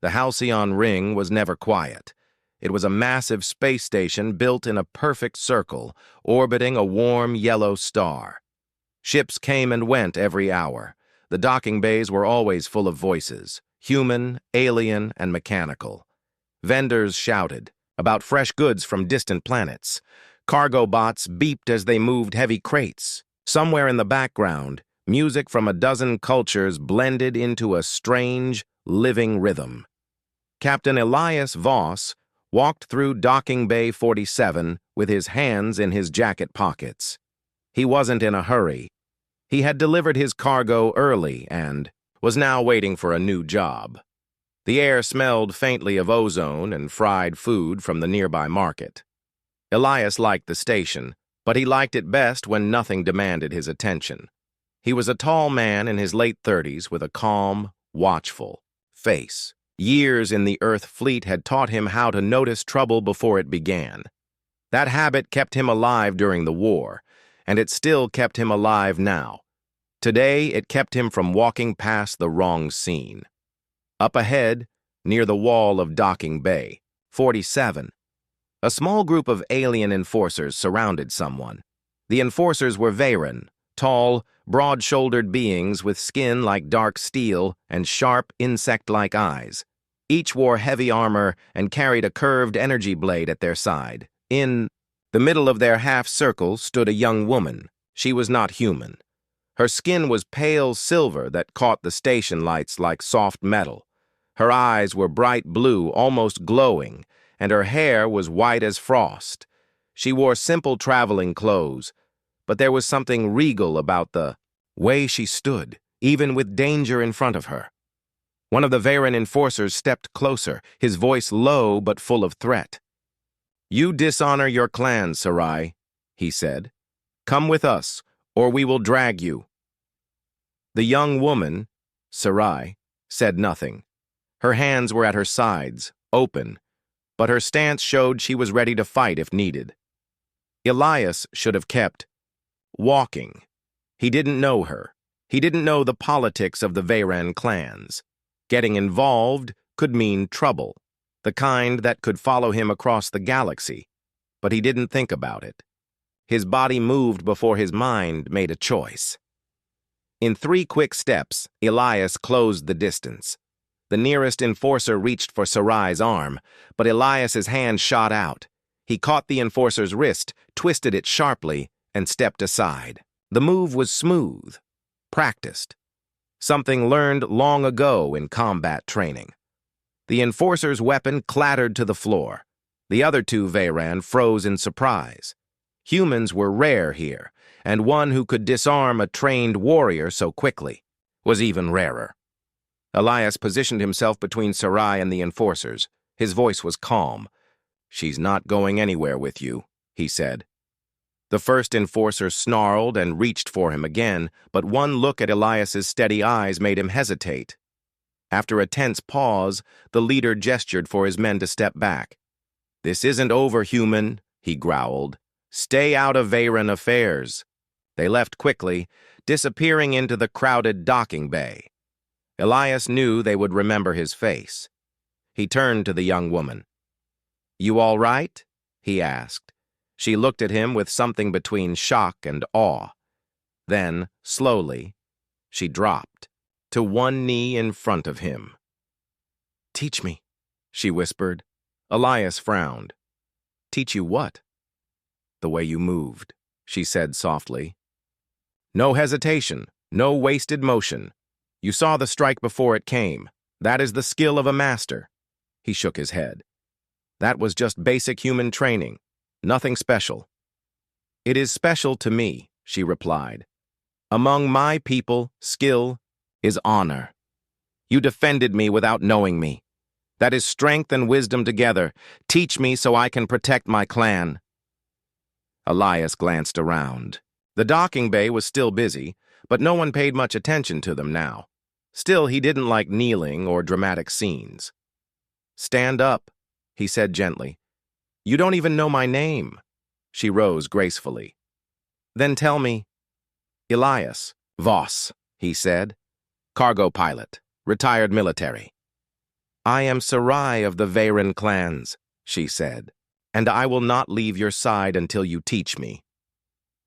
The Halcyon Ring was never quiet. It was a massive space station built in a perfect circle, orbiting a warm yellow star. Ships came and went every hour. The docking bays were always full of voices, human, alien, and mechanical. Vendors shouted about fresh goods from distant planets. Cargo bots beeped as they moved heavy crates. Somewhere in the background, music from a dozen cultures blended into a strange, living rhythm. Captain Elias Voss walked through Docking Bay 47 with his hands in his jacket pockets. He wasn't in a hurry. He had delivered his cargo early and was now waiting for a new job. The air smelled faintly of ozone and fried food from the nearby market. Elias liked the station, but he liked it best when nothing demanded his attention. He was a tall man in his late 30s with a calm, watchful face. Years in the Earth fleet had taught him how to notice trouble before it began. That habit kept him alive during the war, and it still kept him alive now. Today, it kept him from walking past the wrong scene. Up ahead, near the wall of Docking Bay 47, a small group of alien enforcers surrounded someone. The enforcers were Veyron, tall, broad-shouldered beings with skin like dark steel and sharp, insect-like eyes. Each wore heavy armor and carried a curved energy blade at their side. In the middle of their half-circle stood a young woman. She was not human. Her skin was pale silver that caught the station lights like soft metal. Her eyes were bright blue, almost glowing, and her hair was white as frost. She wore simple traveling clothes, but there was something regal about the way she stood, even with danger in front of her. One of the Veyron enforcers stepped closer, his voice low but full of threat. "You dishonor your clan, Sarai," he said. "Come with us, or we will drag you." The young woman, Sarai, said nothing. Her hands were at her sides, open, but her stance showed she was ready to fight if needed. Elias should have kept walking. He didn't know her. He didn't know the politics of the Veyron clans. Getting involved could mean trouble, the kind that could follow him across the galaxy, but he didn't think about it. His body moved before his mind made a choice. In 3 quick steps, Elias closed the distance. The nearest enforcer reached for Sarai's arm, but Elias's hand shot out. He caught the enforcer's wrist, twisted it sharply, and stepped aside. The move was smooth, practiced, something learned long ago in combat training. The enforcer's weapon clattered to the floor. The other 2 Veyron froze in surprise. Humans were rare here, and one who could disarm a trained warrior so quickly was even rarer. Elias positioned himself between Sarai and the enforcers. His voice was calm. "She's not going anywhere with you," he said. The first enforcer snarled and reached for him again, but one look at Elias's steady eyes made him hesitate. After a tense pause, the leader gestured for his men to step back. "This isn't over, human," he growled. "Stay out of Veyron affairs." They left quickly, disappearing into the crowded docking bay. Elias knew they would remember his face. He turned to the young woman. "You all right?" he asked. She looked at him with something between shock and awe. Then, slowly, she dropped to one knee in front of him. "Teach me," she whispered. Elias frowned. "Teach you what?" "The way you moved," she said softly. "No hesitation, no wasted motion. You saw the strike before it came. That is the skill of a master." He shook his head. "That was just basic human training. Nothing special." "It is special to me," she replied. "Among my people, skill is honor. You defended me without knowing me. That is strength and wisdom together. Teach me so I can protect my clan." Elias glanced around. The docking bay was still busy, but no one paid much attention to them now. Still, he didn't like kneeling or dramatic scenes. "Stand up," he said gently. "You don't even know my name." She rose gracefully. "Then tell me." "Elias Voss," he said. "Cargo pilot, retired military." I am Sarai of the Veyran clans, she said, and I will not leave your side until you teach me.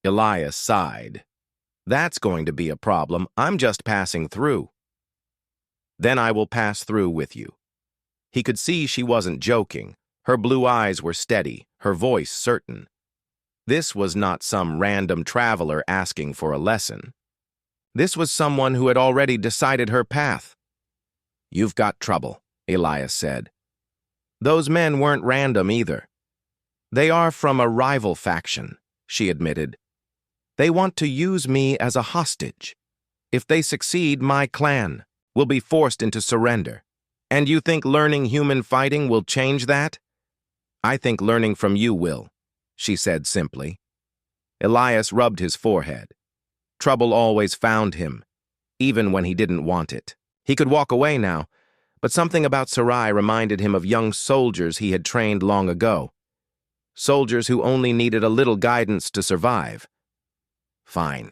Elias sighed. That's going to be a problem. I'm just passing through. Then I will pass through with you. He could see she wasn't joking. Her blue eyes were steady, her voice certain. This was not some random traveler asking for a lesson. This was someone who had already decided her path. You've got trouble, Elias said. Those men weren't random either. They are from a rival faction, she admitted. They want to use me as a hostage. If they succeed, my clan will be forced into surrender. And you think learning human fighting will change that? I think learning from you will, she said simply. Elias rubbed his forehead. Trouble always found him, even when he didn't want it. He could walk away now, but something about Sarai reminded him of young soldiers he had trained long ago. Soldiers who only needed a little guidance to survive. Fine,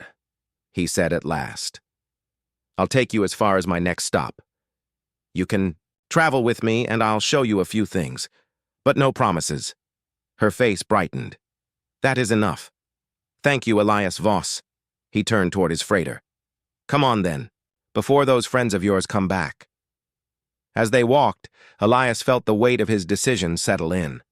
he said at last. I'll take you as far as my next stop. You can travel with me and I'll show you a few things, but no promises. Her face brightened. That is enough. Thank you, Elias Voss. He turned toward his freighter. Come on then, before those friends of yours come back. As they walked, Elias felt the weight of his decision settle in.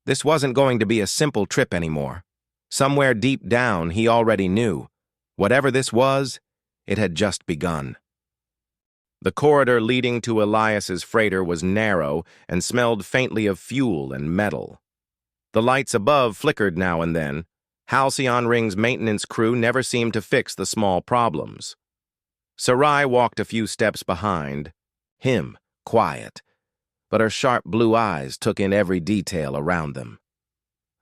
This wasn't going to be a simple trip anymore. Somewhere deep down, he already knew. Whatever this was, it had just begun. The corridor leading to Elias's freighter was narrow and smelled faintly of fuel and metal. The lights above flickered now and then. Halcyon Ring's maintenance crew never seemed to fix the small problems. Sarai walked a few steps behind, him quiet, but her sharp blue eyes took in every detail around them.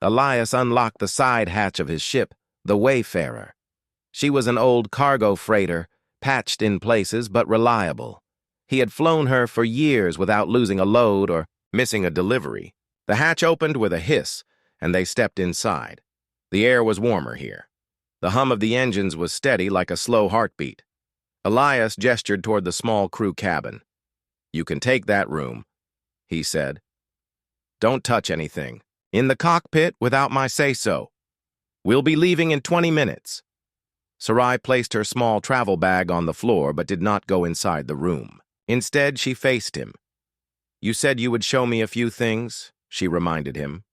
Elias unlocked the side hatch of his ship, the Wayfarer. She was an old cargo freighter, patched in places but reliable. He had flown her for years without losing a load or missing a delivery. The hatch opened with a hiss, and they stepped inside. The air was warmer here. The hum of the engines was steady like a slow heartbeat. Elias gestured toward the small crew cabin. You can take that room, he said. Don't touch anything. In the cockpit without my say-so. We'll be leaving in 20 minutes. Sarai placed her small travel bag on the floor but did not go inside the room. Instead, she faced him. You said you would show me a few things, she reminded him.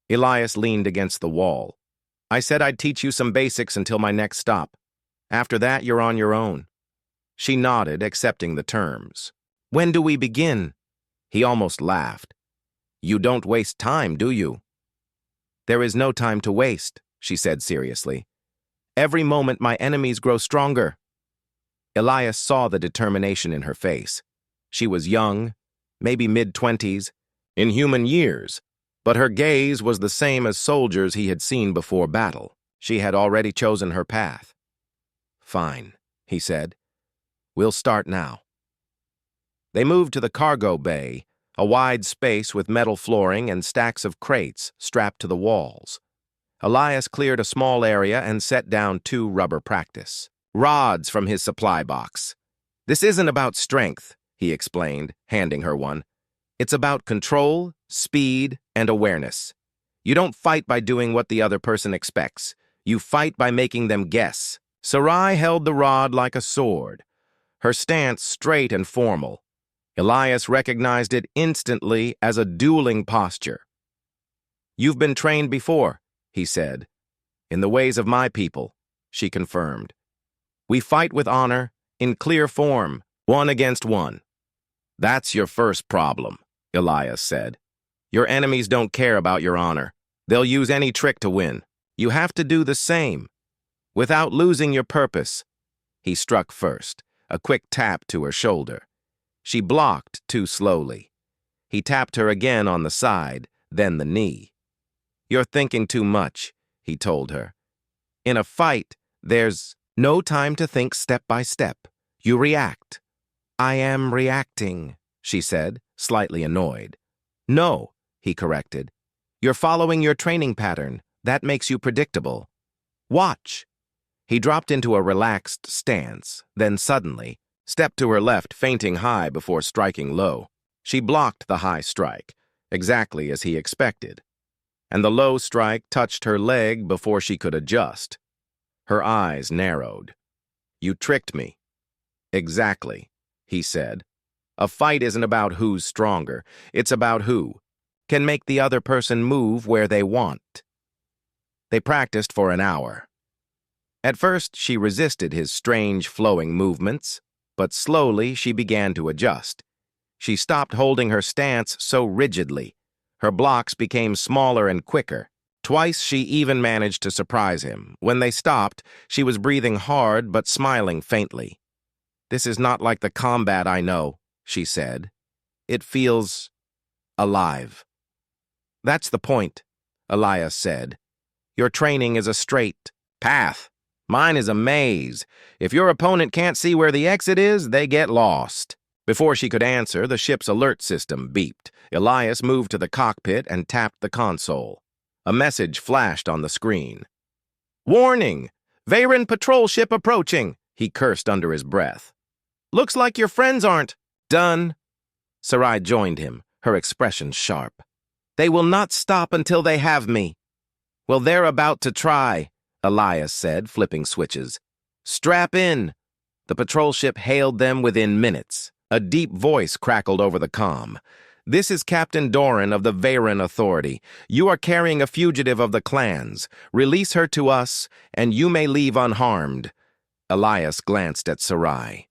Elias leaned against the wall. I said I'd teach you some basics until my next stop. After that, you're on your own. She nodded, accepting the terms. When do we begin? He almost laughed. You don't waste time, do you? There is no time to waste, she said seriously. Every moment my enemies grow stronger. Elias saw the determination in her face. She was young, maybe mid-20s, in human years, but her gaze was the same as soldiers he had seen before battle. She had already chosen her path. Fine, he said. We'll start now. They moved to the cargo bay, a wide space with metal flooring and stacks of crates strapped to the walls. Elias cleared a small area and set down 2 rubber practice rods from his supply box. This isn't about strength, he explained, handing her one. It's about control, speed, and awareness. You don't fight by doing what the other person expects. You fight by making them guess. Sarai held the rod like a sword, her stance straight and formal. Elias recognized it instantly as a dueling posture. You've been trained before, he said. In the ways of my people, she confirmed. We fight with honor, in clear form, 1 against 1. That's your first problem, Elias said. Your enemies don't care about your honor. They'll use any trick to win. You have to do the same, without losing your purpose. He struck first, a quick tap to her shoulder. She blocked too slowly. He tapped her again on the side, then the knee. You're thinking too much, he told her. In a fight, there's no time to think step by step. You react. I am reacting, she said, slightly annoyed. No, he corrected. You're following your training pattern. That makes you predictable. Watch. He dropped into a relaxed stance, then suddenly stepped to her left, feinting high before striking low. She blocked the high strike, exactly as he expected, and the low strike touched her leg before she could adjust. Her eyes narrowed. "You tricked me." "Exactly," he said. "A fight isn't about who's stronger. It's about who can make the other person move where they want." They practiced for an hour. At first, she resisted his strange, flowing movements, but slowly she began to adjust. She stopped holding her stance so rigidly. Her blocks became smaller and quicker. Twice she even managed to surprise him. When they stopped, she was breathing hard but smiling faintly. "This is not like the combat I know," she said. "It feels alive." "That's the point," Elias said. "Your training is a straight path. Mine is a maze. If your opponent can't see where the exit is, they get lost." Before she could answer, the ship's alert system beeped. Elias moved to the cockpit and tapped the console. A message flashed on the screen. "Warning! Veyron patrol ship approaching," he cursed under his breath. "Looks like your friends aren't done." Sarai joined him, her expression sharp. "They will not stop until they have me." "Well, they're about to try," Elias said, flipping switches. "Strap in." The patrol ship hailed them within minutes. A deep voice crackled over the comm. "This is Captain Doran of the Veyron Authority. You are carrying a fugitive of the clans. Release her to us, and you may leave unharmed." Elias glanced at Sarai.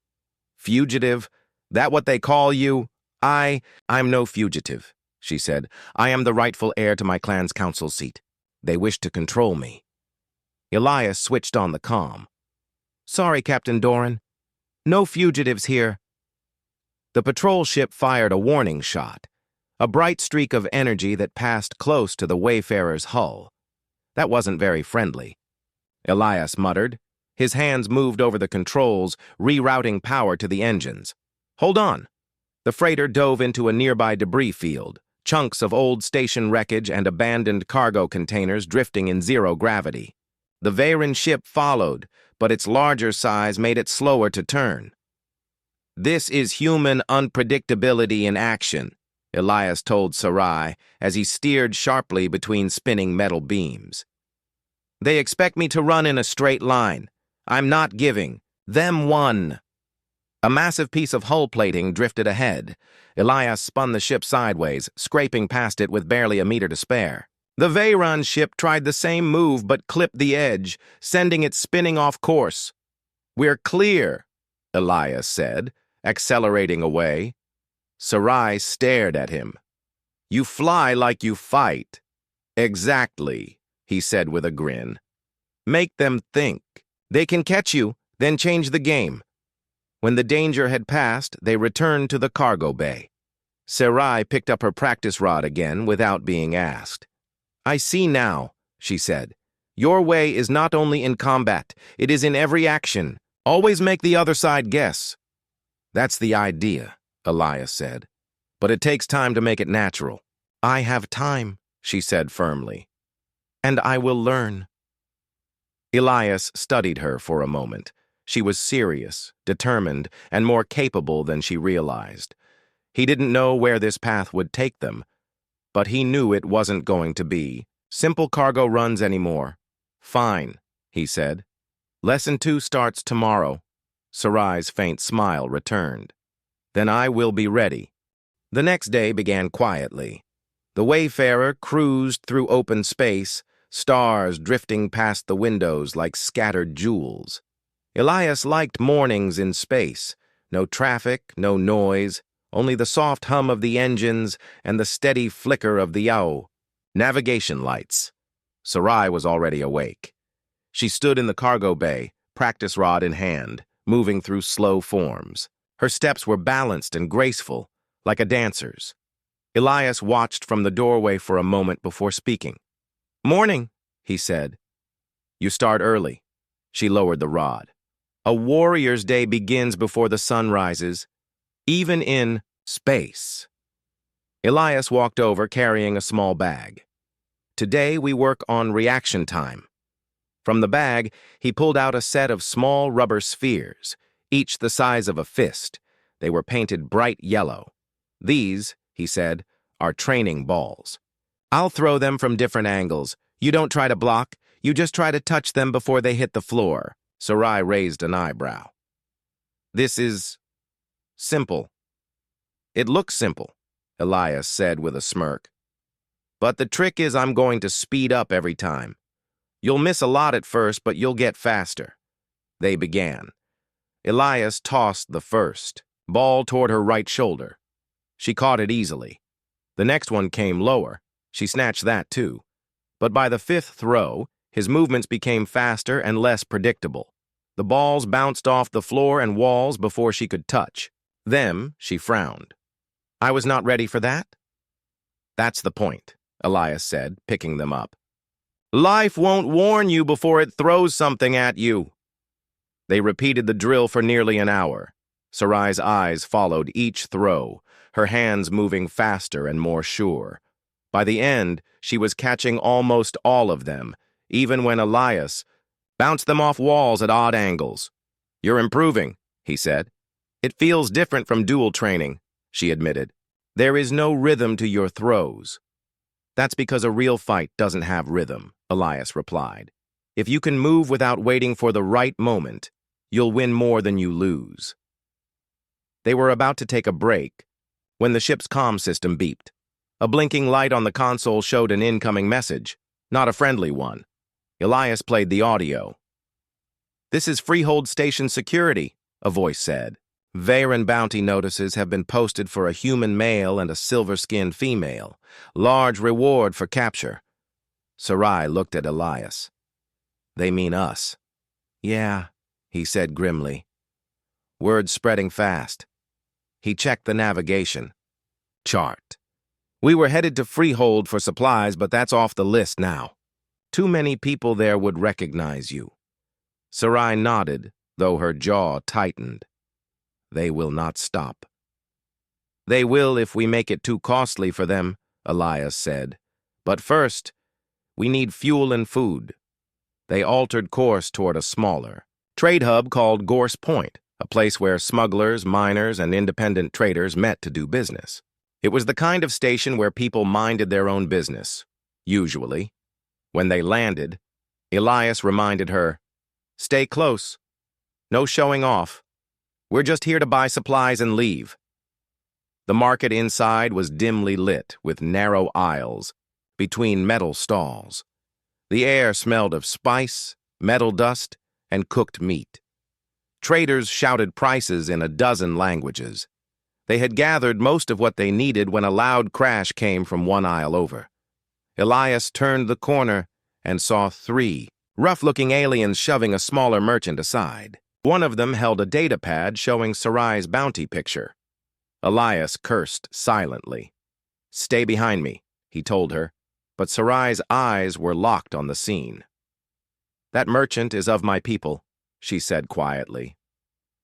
"Fugitive? That what they call you?" I'm no fugitive," she said. "I am the rightful heir to my clan's council seat. They wish to control me." Elias switched on the comm. "Sorry, Captain Doran. No fugitives here." The patrol ship fired a warning shot, a bright streak of energy that passed close to the Wayfarer's hull. That wasn't very friendly. Elias muttered. His hands moved over the controls, rerouting power to the engines. "Hold on." The freighter dove into a nearby debris field, chunks of old station wreckage and abandoned cargo containers drifting in zero gravity. The Veyron ship followed, but its larger size made it slower to turn. "This is human unpredictability in action," Elias told Sarai as he steered sharply between spinning metal beams. "They expect me to run in a straight line. I'm not giving them one." A massive piece of hull plating drifted ahead. Elias spun the ship sideways, scraping past it with barely a meter to spare. The Veyron ship tried the same move but clipped the edge, sending it spinning off course. "We're clear," Elias said, accelerating away. Sarai stared at him. "You fly like you fight." "Exactly," he said with a grin. "Make them think. They can catch you, then change the game." When the danger had passed, they returned to the cargo bay. Sarai picked up her practice rod again without being asked. "I see now," she said. "Your way is not only in combat, it is in every action. Always make the other side guess." "That's the idea," Elias said. "But it takes time to make it natural." "I have time," she said firmly. "And I will learn." Elias studied her for a moment. She was serious, determined, and more capable than she realized. He didn't know where this path would take them, but he knew it wasn't going to be simple cargo runs anymore. "Fine," he said. "Lesson 2 starts tomorrow." Sarai's faint smile returned. "Then I will be ready." The next day began quietly. The Wayfarer cruised through open space, stars drifting past the windows like scattered jewels. Elias liked mornings in space. No traffic, no noise, only the soft hum of the engines and the steady flicker of the yaw. Navigation lights. Sarai was already awake. She stood in the cargo bay, practice rod in hand, moving through slow forms. Her steps were balanced and graceful, like a dancer's. Elias watched from the doorway for a moment before speaking. "Morning," he said. "You start early." She lowered the rod. "A warrior's day begins before the sun rises, even in space." Elias walked over carrying a small bag. "Today we work on reaction time." From the bag, he pulled out a set of small rubber spheres, each the size of a fist. They were painted bright yellow. "These," he said, "are training balls. I'll throw them from different angles. You don't try to block, you just try to touch them before they hit the floor." Sarai raised an eyebrow. "This is simple." "It looks simple," Elias said with a smirk. "But the trick is I'm going to speed up every time. You'll miss a lot at first, but you'll get faster." They began. Elias tossed the first ball toward her right shoulder. She caught it easily. The next one came lower. She snatched that too. But by the fifth throw, his movements became faster and less predictable. The balls bounced off the floor and walls before she could touch them. She frowned. "I was not ready for that?" "That's the point," Elias said, picking them up. "Life won't warn you before it throws something at you." They repeated the drill for nearly an hour. Sarai's eyes followed each throw, her hands moving faster and more sure. By the end, she was catching almost all of them, even when Elias bounced them off walls at odd angles. "You're improving," he said. "It feels different from dual training," she admitted. "There is no rhythm to your throws." "That's because a real fight doesn't have rhythm," Elias replied. "If you can move without waiting for the right moment, you'll win more than you lose." They were about to take a break when the ship's comm system beeped. A blinking light on the console showed an incoming message, not a friendly one. Elias played the audio. "This is Freehold Station Security," a voice said. "Veyron bounty notices have been posted for a human male and a silver-skinned female. Large reward for capture." Sarai looked at Elias. "They mean us." "Yeah," he said grimly. Word spreading fast. He checked the navigation chart. "We were headed to Freehold for supplies, but that's off the list now. Too many people there would recognize you." Sarai nodded, though her jaw tightened. "They will not stop." "They will if we make it too costly for them," Elias said. "But first, we need fuel and food." They altered course toward a smaller trade hub called Gorse Point, a place where smugglers, miners, and independent traders met to do business. It was the kind of station where people minded their own business, usually. When they landed, Elias reminded her, "Stay close. No showing off. We're just here to buy supplies and leave." The market inside was dimly lit with narrow aisles between metal stalls. The air smelled of spice, metal dust, and cooked meat. Traders shouted prices in a dozen languages. They had gathered most of what they needed when a loud crash came from one aisle over. Elias turned the corner and saw three rough-looking aliens shoving a smaller merchant aside. One of them held a data pad showing Sarai's bounty picture. Elias cursed silently. "Stay behind me," he told her, but Sarai's eyes were locked on the scene. "That merchant is of my people," she said quietly.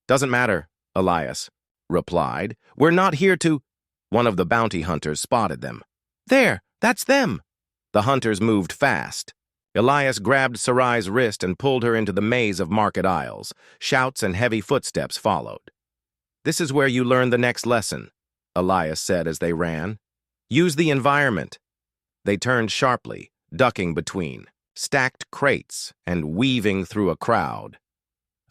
"Doesn't matter," Elias replied. "We're not here to—" One of the bounty hunters spotted them. "There, that's them!" The hunters moved fast. Elias grabbed Sarai's wrist and pulled her into the maze of market aisles. Shouts and heavy footsteps followed. "This is where you learn the next lesson," Elias said as they ran. "Use the environment." They turned sharply, ducking between stacked crates and weaving through a crowd.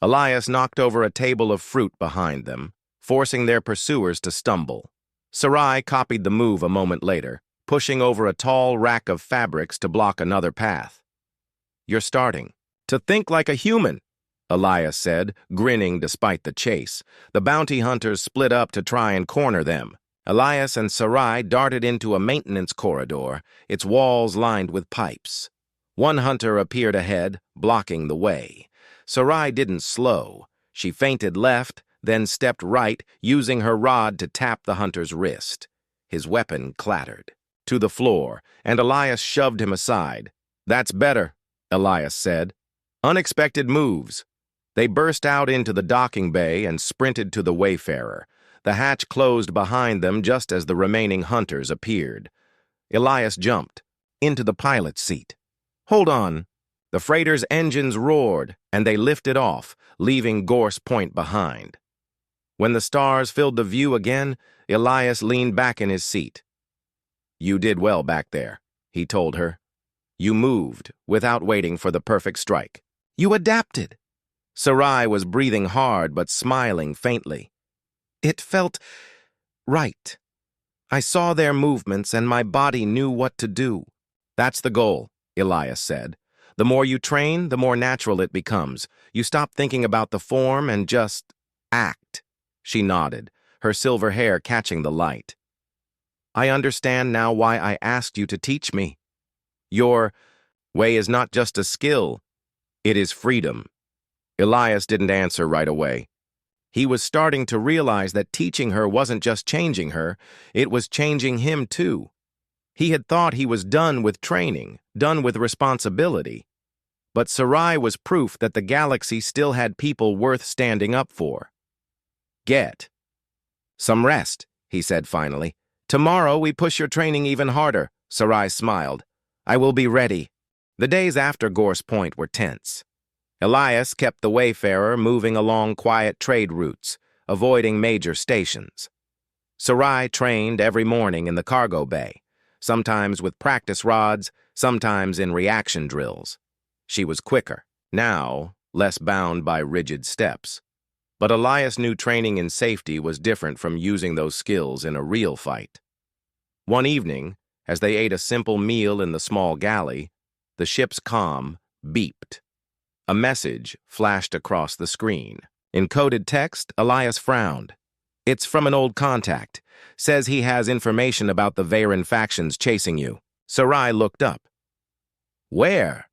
Elias knocked over a table of fruit behind them, forcing their pursuers to stumble. Sarai copied the move a moment later, pushing over a tall rack of fabrics to block another path. "You're starting to think like a human," Elias said, grinning despite the chase. The bounty hunters split up to try and corner them. Elias and Sarai darted into a maintenance corridor, its walls lined with pipes. One hunter appeared ahead, blocking the way. Sarai didn't slow. She feinted left, then stepped right, using her rod to tap the hunter's wrist. His weapon clattered to the floor, and Elias shoved him aside. "That's better," Elias said. "Unexpected moves." They burst out into the docking bay and sprinted to the Wayfarer. The hatch closed behind them just as the remaining hunters appeared. Elias jumped into the pilot's seat. "Hold on." The freighter's engines roared, and they lifted off, leaving Gorse Point behind. When the stars filled the view again, Elias leaned back in his seat. "You did well back there," he told her. "You moved without waiting for the perfect strike. You adapted." Sarai was breathing hard but smiling faintly. "It felt right. I saw their movements and my body knew what to do." "That's the goal," Elias said. "The more you train, the more natural it becomes. You stop thinking about the form and just act." She nodded, her silver hair catching the light. "I understand now why I asked you to teach me. Your way is not just a skill, it is freedom." Elias didn't answer right away. He was starting to realize that teaching her wasn't just changing her, it was changing him too. He had thought he was done with training, done with responsibility. But Sarai was proof that the galaxy still had people worth standing up for. "Get some rest," he said finally. "Tomorrow we push your training even harder." Sarai smiled. "I will be ready." The days after Gorse Point were tense. Elias kept the Wayfarer moving along quiet trade routes, avoiding major stations. Sarai trained every morning in the cargo bay, sometimes with practice rods, sometimes in reaction drills. She was quicker, now less bound by rigid steps. But Elias knew training in safety was different from using those skills in a real fight. One evening, as they ate a simple meal in the small galley, the ship's comm beeped. A message flashed across the screen. In coded text, Elias frowned. "It's from an old contact. Says he has information about the Veyran factions chasing you." Sarai looked up. "Where?"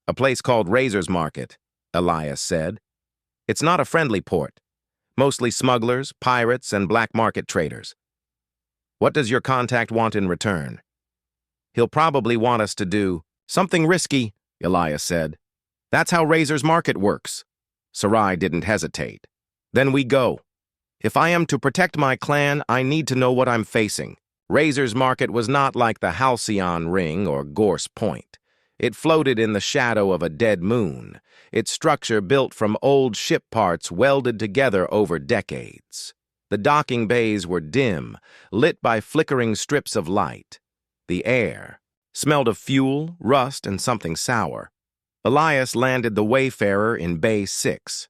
"A place called Razor's Market," Elias said. "It's not a friendly port. Mostly smugglers, pirates, and black market traders." "What does your contact want in return?" "He'll probably want us to do something risky," Elias said. "That's how Razor's Market works." Sarai didn't hesitate. "Then we go. If I am to protect my clan, I need to know what I'm facing." Razor's Market was not like the Halcyon Ring or Gorse Point. It floated in the shadow of a dead moon, its structure built from old ship parts welded together over decades. The docking bays were dim, lit by flickering strips of light. The air smelled of fuel, rust, and something sour. Elias landed the Wayfarer in Bay 6.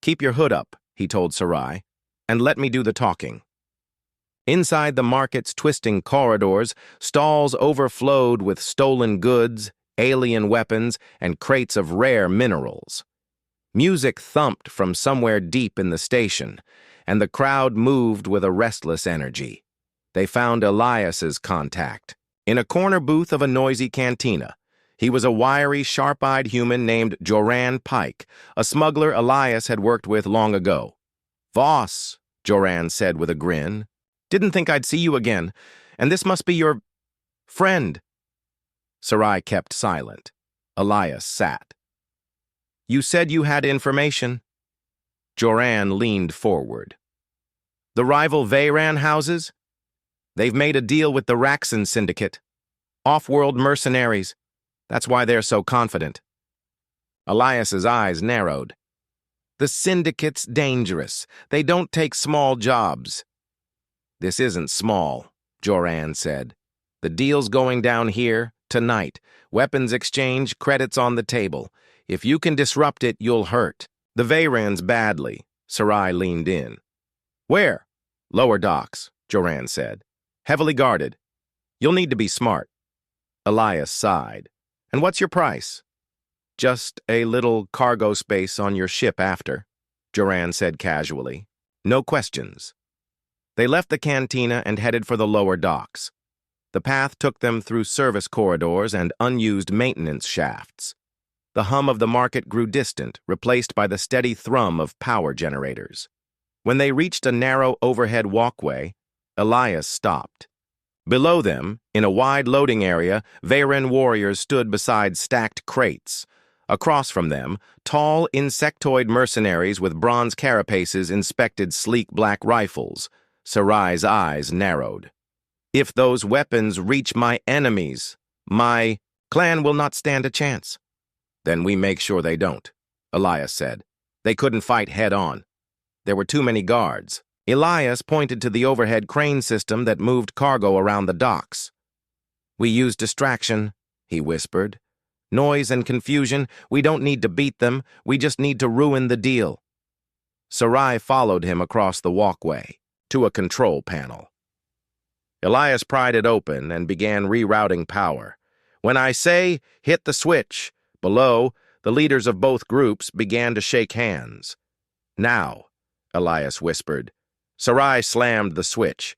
"Keep your hood up," he told Sarai, "and let me do the talking." Inside the market's twisting corridors, stalls overflowed with stolen goods, alien weapons, and crates of rare minerals. Music thumped from somewhere deep in the station, and the crowd moved with a restless energy. They found Elias's contact in a corner booth of a noisy cantina. He was a wiry, sharp-eyed human named Joran Pike, a smuggler Elias had worked with long ago. "Voss," Joran said with a grin. "Didn't think I'd see you again, and this must be your friend." Sarai kept silent. Elias sat. "You said you had information." Joran leaned forward. "The rival Veyran houses? They've made a deal with the Raxon Syndicate. Off-world mercenaries. That's why they're so confident." Elias's eyes narrowed. "The Syndicate's dangerous. They don't take small jobs." "This isn't small," Joran said. "The deal's going down here, tonight. Weapons exchange, credits on the table. If you can disrupt it, you'll hurt. The Veyrans badly." Sarai leaned in. "Where?" "Lower docks," Joran said. "Heavily guarded. You'll need to be smart." Elias sighed. "And what's your price?" "Just a little cargo space on your ship after," Joran said casually. "No questions." They left the cantina and headed for the lower docks. The path took them through service corridors and unused maintenance shafts. The hum of the market grew distant, replaced by the steady thrum of power generators. When they reached a narrow overhead walkway, Elias stopped. Below them, in a wide loading area, Veyran warriors stood beside stacked crates. Across from them, tall insectoid mercenaries with bronze carapaces inspected sleek black rifles. Sarai's eyes narrowed. "If those weapons reach my enemies, my clan will not stand a chance." "Then we make sure they don't," Elias said. "They couldn't fight head-on." There were too many guards. Elias pointed to the overhead crane system that moved cargo around the docks. "We use distraction," he whispered. "Noise and confusion. We don't need to beat them. We just need to ruin the deal." Sarai followed him across the walkway to a control panel. Elias pried it open and began rerouting power. "When I say, hit the switch," below, the leaders of both groups began to shake hands. "Now," Elias whispered. Sarai slammed the switch.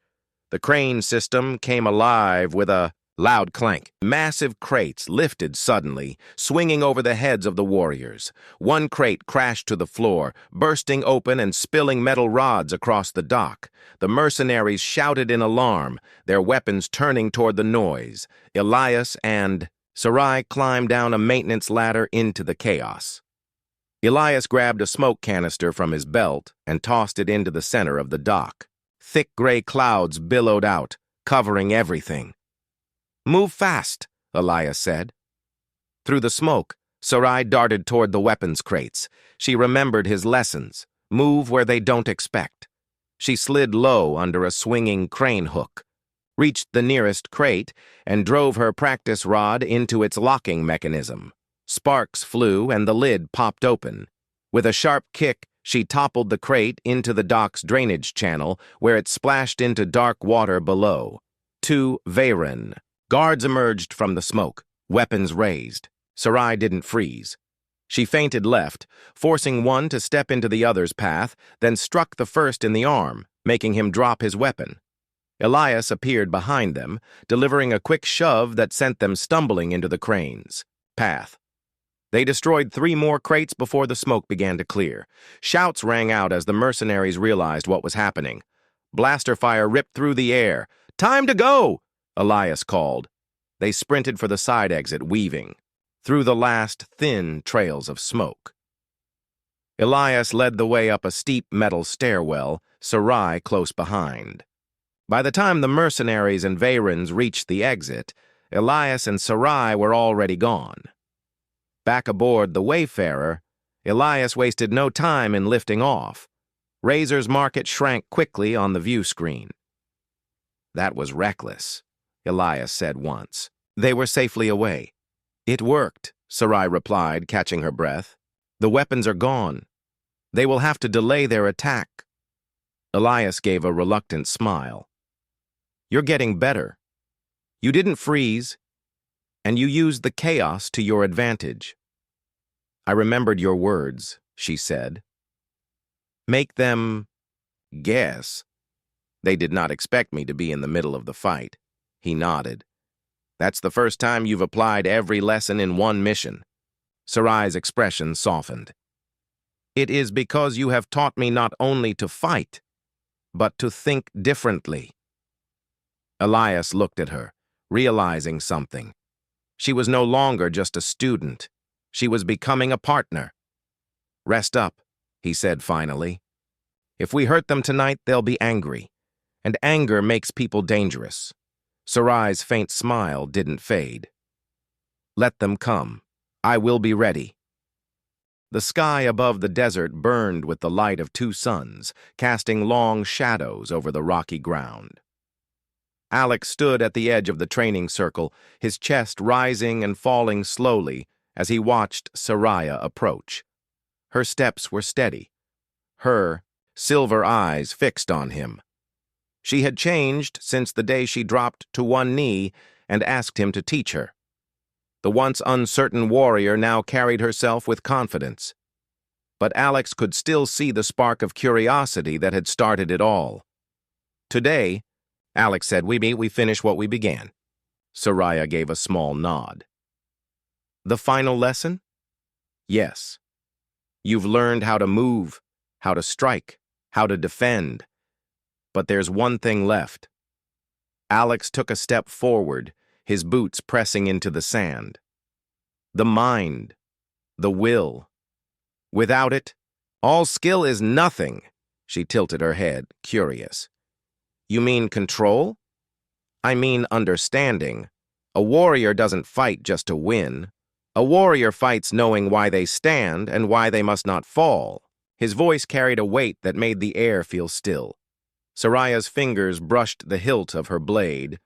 The crane system came alive with a loud clank. Massive crates lifted suddenly, swinging over the heads of the warriors. One crate crashed to the floor, bursting open and spilling metal rods across the dock. The mercenaries shouted in alarm, their weapons turning toward the noise. Elias and Sarai climbed down a maintenance ladder into the chaos. Elias grabbed a smoke canister from his belt and tossed it into the center of the dock. Thick gray clouds billowed out, covering everything. "Move fast," Elias said. Through the smoke, Sarai darted toward the weapons crates. She remembered his lessons: move where they don't expect. She slid low under a swinging crane hook, reached the nearest crate, and drove her practice rod into its locking mechanism. Sparks flew and the lid popped open. With a sharp kick, she toppled the crate into the dock's drainage channel, where it splashed into dark water below. 2 Veyron. Guards emerged from the smoke, weapons raised. Sarai didn't freeze. She feinted left, forcing one to step into the other's path, then struck the first in the arm, making him drop his weapon. Elias appeared behind them, delivering a quick shove that sent them stumbling into the crane's path. They destroyed 3 more crates before the smoke began to clear. Shouts rang out as the mercenaries realized what was happening. Blaster fire ripped through the air. "Time to go!" Elias called. They sprinted for the side exit, weaving through the last thin trails of smoke. Elias led the way up a steep metal stairwell, Sarai close behind. By the time the mercenaries and Veyrons reached the exit, Elias and Sarai were already gone. Back aboard the Wayfarer, Elias wasted no time in lifting off. Razor's market shrank quickly on the view screen. "That was reckless," Elias said once. They were safely away. "It worked," Sarai replied, catching her breath. "The weapons are gone. They will have to delay their attack." Elias gave a reluctant smile. "You're getting better. You didn't freeze, and you used the chaos to your advantage." "I remembered your words," she said. "Make them guess." "They did not expect me to be in the middle of the fight." He nodded. "That's the first time you've applied every lesson in one mission." Sarai's expression softened. "It is because you have taught me not only to fight, but to think differently." Elias looked at her, realizing something. She was no longer just a student. She was becoming a partner. "Rest up," he said finally. "If we hurt them tonight, they'll be angry. And anger makes people dangerous." Sarai's faint smile didn't fade. "Let them come. I will be ready." The sky above the desert burned with the light of 2 suns, casting long shadows over the rocky ground. Alex stood at the edge of the training circle, his chest rising and falling slowly as he watched Saraya approach. Her steps were steady, her silver eyes fixed on him. She had changed since the day she dropped to one knee and asked him to teach her. The once uncertain warrior now carried herself with confidence. But Alex could still see the spark of curiosity that had started it all. "Today," Alex said, we finish what we began." Saraya gave a small nod. "The final lesson?" "Yes. You've learned how to move, how to strike, how to defend. But there's one thing left." Alex took a step forward, his boots pressing into the sand. "The mind, the will. Without it, all skill is nothing." She tilted her head, curious. "You mean control?" "I mean understanding. A warrior doesn't fight just to win. A warrior fights knowing why they stand and why they must not fall." His voice carried a weight that made the air feel still. Soraya's fingers brushed the hilt of her blade,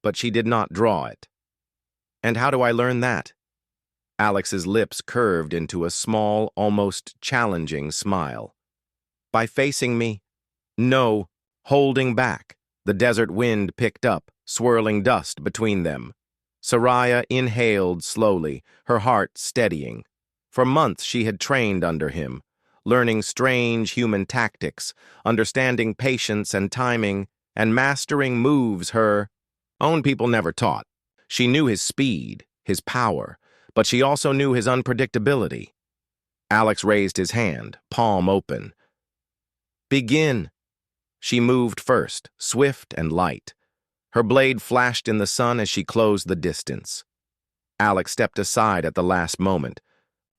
but she did not draw it. And how do I learn that? Alex's lips curved into a small, almost challenging smile. By facing me? No, holding back. The desert wind picked up, swirling dust between them. Soraya inhaled slowly, her heart steadying. For months she had trained under him, learning strange human tactics, understanding patience and timing, and mastering moves her own people never taught. She knew his speed, his power, but she also knew his unpredictability. Alex raised his hand, palm open. Begin. She moved first, swift and light. Her blade flashed in the sun as she closed the distance. Alex stepped aside at the last moment,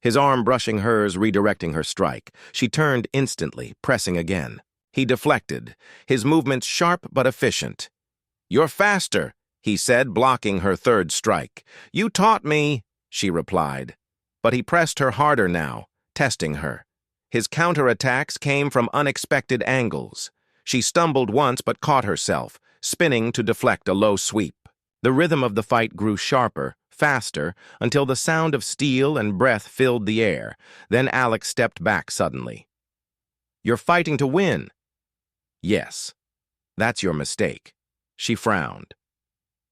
his arm brushing hers, redirecting her strike. She turned instantly, pressing again. He deflected, his movements sharp but efficient. "You're faster," he said, blocking her third strike. "You taught me," she replied. But he pressed her harder now, testing her. His counterattacks came from unexpected angles. She stumbled once but caught herself, spinning to deflect a low sweep. The rhythm of the fight grew sharper, faster, until the sound of steel and breath filled the air. Then Alex stepped back suddenly. "You're fighting to win." "Yes, that's your mistake." She frowned.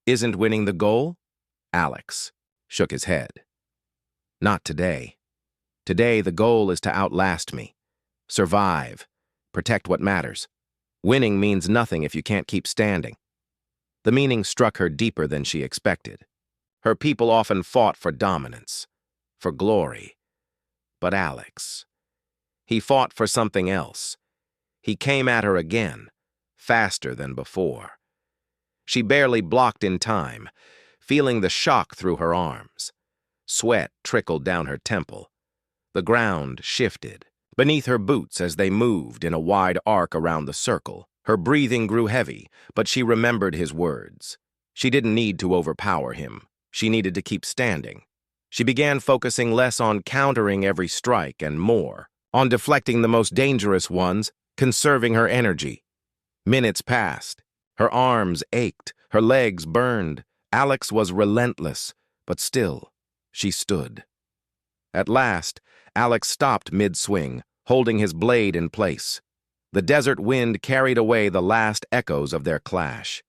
"Isn't winning the goal?" Alex shook his head. "Not today. Today the goal is to outlast me. Survive. Protect what matters. Winning means nothing if you can't keep standing." The meaning struck her deeper than she expected. Her people often fought for dominance, for glory. But Alex, he fought for something else. He came at her again, faster than before. She barely blocked in time, feeling the shock through her arms. Sweat trickled down her temple. The ground shifted beneath her boots as they moved in a wide arc around the circle. Her breathing grew heavy, but she remembered his words. She didn't need to overpower him. She needed to keep standing. She began focusing less on countering every strike and more on deflecting the most dangerous ones, conserving her energy. Minutes passed. Her arms ached, her legs burned. Alex was relentless, but still, she stood. At last, Alex stopped mid-swing, holding his blade in place. The desert wind carried away the last echoes of their clash.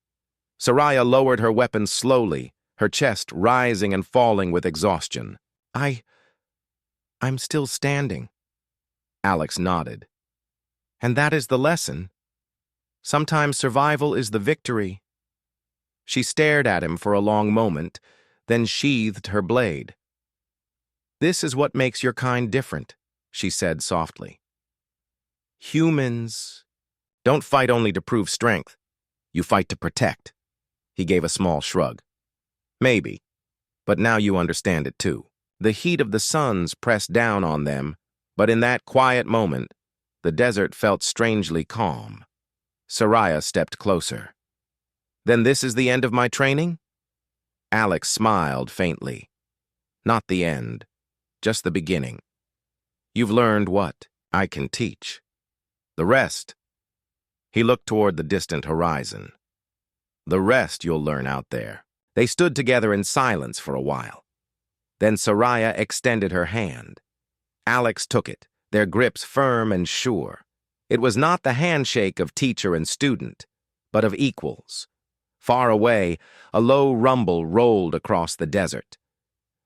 Soraya lowered her weapon slowly, her chest rising and falling with exhaustion. I'm still standing." Alex nodded. "And that is the lesson. Sometimes survival is the victory." She stared at him for a long moment, then sheathed her blade. "This is what makes your kind different," she said softly. "Humans don't fight only to prove strength. You fight to protect." He gave a small shrug. "Maybe, but now you understand it too." The heat of the suns pressed down on them, but in that quiet moment, the desert felt strangely calm. Soraya stepped closer. "Then this is the end of my training?" Alex smiled faintly. "Not the end, just the beginning. You've learned what I can teach. The rest," he looked toward the distant horizon. "The rest you'll learn out there." They stood together in silence for a while. Then Soraya extended her hand. Alex took it, their grips firm and sure. It was not the handshake of teacher and student, but of equals. Far away, a low rumble rolled across the desert.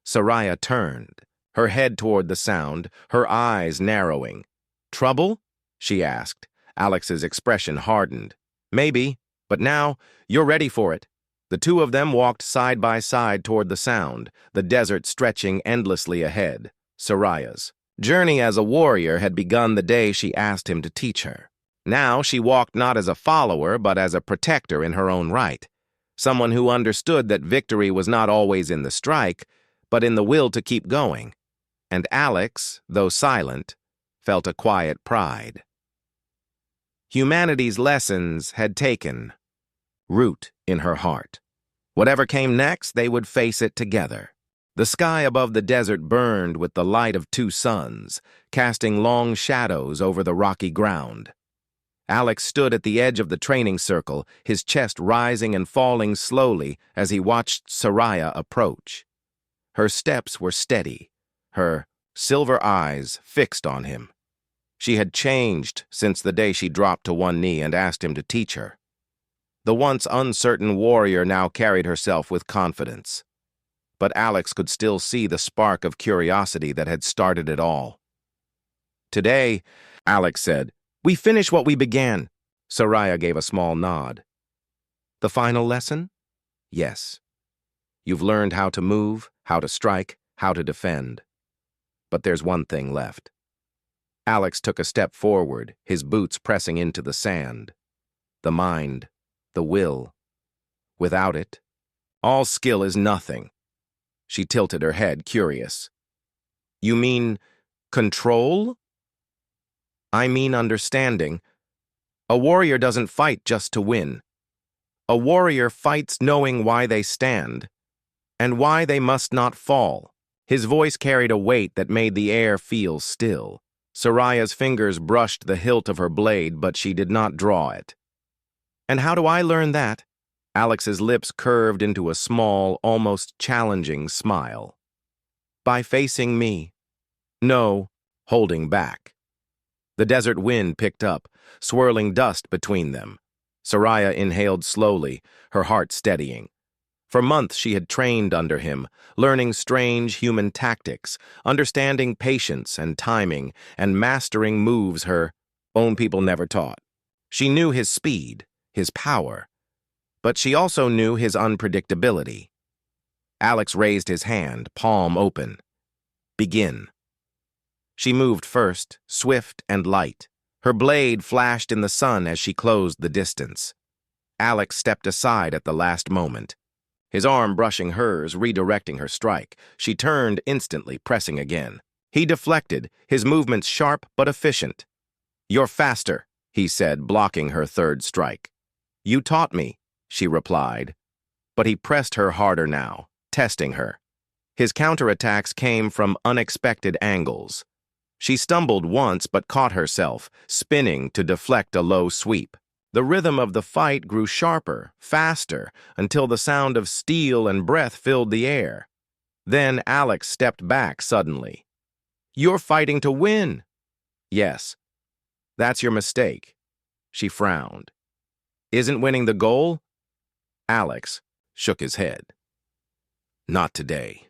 Soraya turned, her head toward the sound, her eyes narrowing. "Trouble?" she asked. Alex's expression hardened. "Maybe, but now you're ready for it." The two of them walked side by side toward the sound, the desert stretching endlessly ahead. Soraya's journey as a warrior had begun the day she asked him to teach her. Now she walked not as a follower, but as a protector in her own right, someone who understood that victory was not always in the strike, but in the will to keep going. And Alex, though silent, felt a quiet pride. Humanity's lessons had taken root in her heart. Whatever came next, they would face it together. The sky above the desert burned with the light of two suns, casting long shadows over the rocky ground. Alex stood at the edge of the training circle, his chest rising and falling slowly as he watched Soraya approach. Her steps were steady, her silver eyes fixed on him. She had changed since the day she dropped to one knee and asked him to teach her. The once uncertain warrior now carried herself with confidence. But Alex could still see the spark of curiosity that had started it all. "Today," Alex said, "we finish what we began." Soraya gave a small nod. "The final lesson?" "Yes. You've learned how to move, how to strike, how to defend. But there's one thing left." Alex took a step forward, his boots pressing into the sand. "The mind, the will. Without it, all skill is nothing." She tilted her head, curious. "You mean control?" "I mean understanding. A warrior doesn't fight just to win. A warrior fights knowing why they stand, and why they must not fall." His voice carried a weight that made the air feel still. Soraya's fingers brushed the hilt of her blade, but she did not draw it. "And how do I learn that?" Alex's lips curved into a small, almost challenging smile. "By facing me." "No," holding back. The desert wind picked up, swirling dust between them. Soraya inhaled slowly, her heart steadying. For months she had trained under him, learning strange human tactics, understanding patience and timing, and mastering moves her own people never taught. She knew his speed, his power, but she also knew his unpredictability. Alex raised his hand, palm open. "Begin." She moved first, swift and light. Her blade flashed in the sun as she closed the distance. Alex stepped aside at the last moment, his arm brushing hers, redirecting her strike. She turned instantly, pressing again. He deflected, his movements sharp but efficient. "You're faster," he said, blocking her third strike. "You taught me," she replied. But he pressed her harder now, testing her. His counterattacks came from unexpected angles. She stumbled once but caught herself, spinning to deflect a low sweep. The rhythm of the fight grew sharper, faster, until the sound of steel and breath filled the air. Then Alex stepped back suddenly. "You're fighting to win." "Yes. That's your mistake." She frowned. "Isn't winning the goal?" Alex shook his head. "Not today.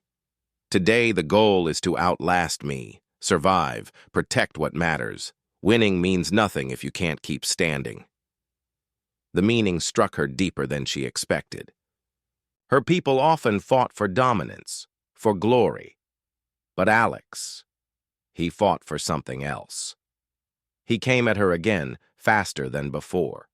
Today the goal is to outlast me, survive, protect what matters. Winning means nothing if you can't keep standing." The meaning struck her deeper than she expected. Her people often fought for dominance, for glory. But Alex, he fought for something else. He came at her again, faster than before.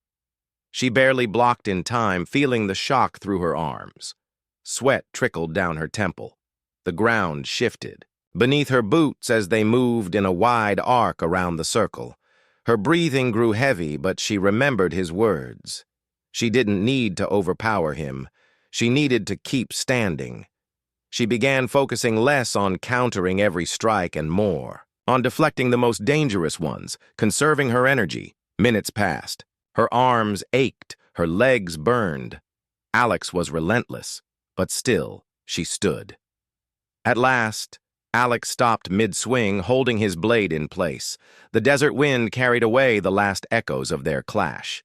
She barely blocked in time, feeling the shock through her arms. Sweat trickled down her temple. The ground shifted beneath her boots as they moved in a wide arc around the circle. Her breathing grew heavy, but she remembered his words. She didn't need to overpower him. She needed to keep standing. She began focusing less on countering every strike and more on deflecting the most dangerous ones, conserving her energy. Minutes passed. Her arms ached, her legs burned. Alex was relentless, but still, she stood. At last, Alex stopped mid-swing, holding his blade in place. The desert wind carried away the last echoes of their clash.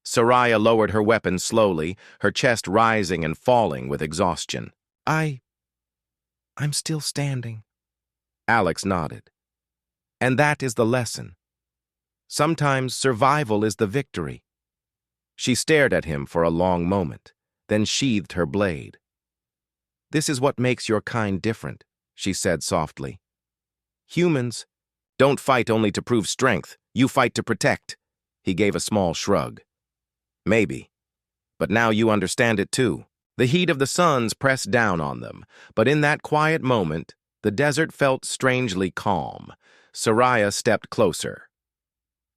Soraya lowered her weapon slowly, her chest rising and falling with exhaustion. I'm still standing." Alex nodded. "And that is the lesson. Sometimes survival is the victory." She stared at him for a long moment, then sheathed her blade. "This is what makes your kind different," she said softly. "Humans don't fight only to prove strength. You fight to protect." He gave a small shrug. "Maybe. But now you understand it too." The heat of the suns pressed down on them, but in that quiet moment, the desert felt strangely calm. Soraya stepped closer.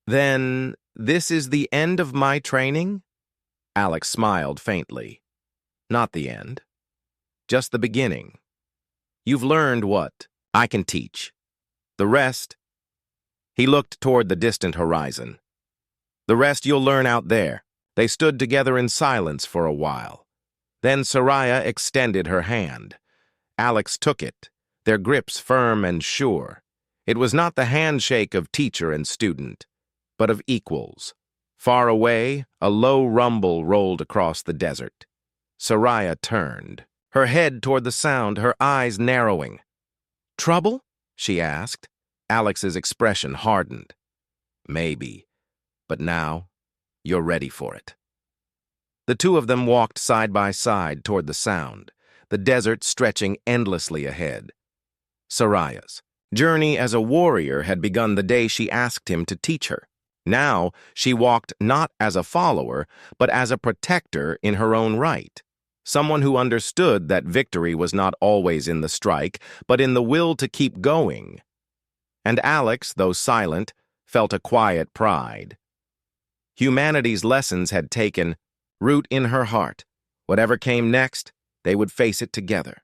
"Then, this is the end of my training?" Alex smiled faintly. "Not the end. Just the beginning." You've learned what I can teach. The rest, he looked toward the distant horizon. The rest you'll learn out there. They stood together in silence for a while. Then Soraya extended her hand. Alex took it, their grips firm and sure. It was not the handshake of teacher and student, but of equals. Far away, a low rumble rolled across the desert. Soraya turned, her head toward the sound, her eyes narrowing. "Trouble?" she asked. Alex's expression hardened. "Maybe, but now you're ready for it." The two of them walked side by side toward the sound, the desert stretching endlessly ahead. Soraya's journey as a warrior had begun the day she asked him to teach her. Now she walked not as a follower, but as a protector in her own right. Someone who understood that victory was not always in the strike, but in the will to keep going. And Alex, though silent, felt a quiet pride. Humanity's lessons had taken root in her heart. Whatever came next, they would face it together.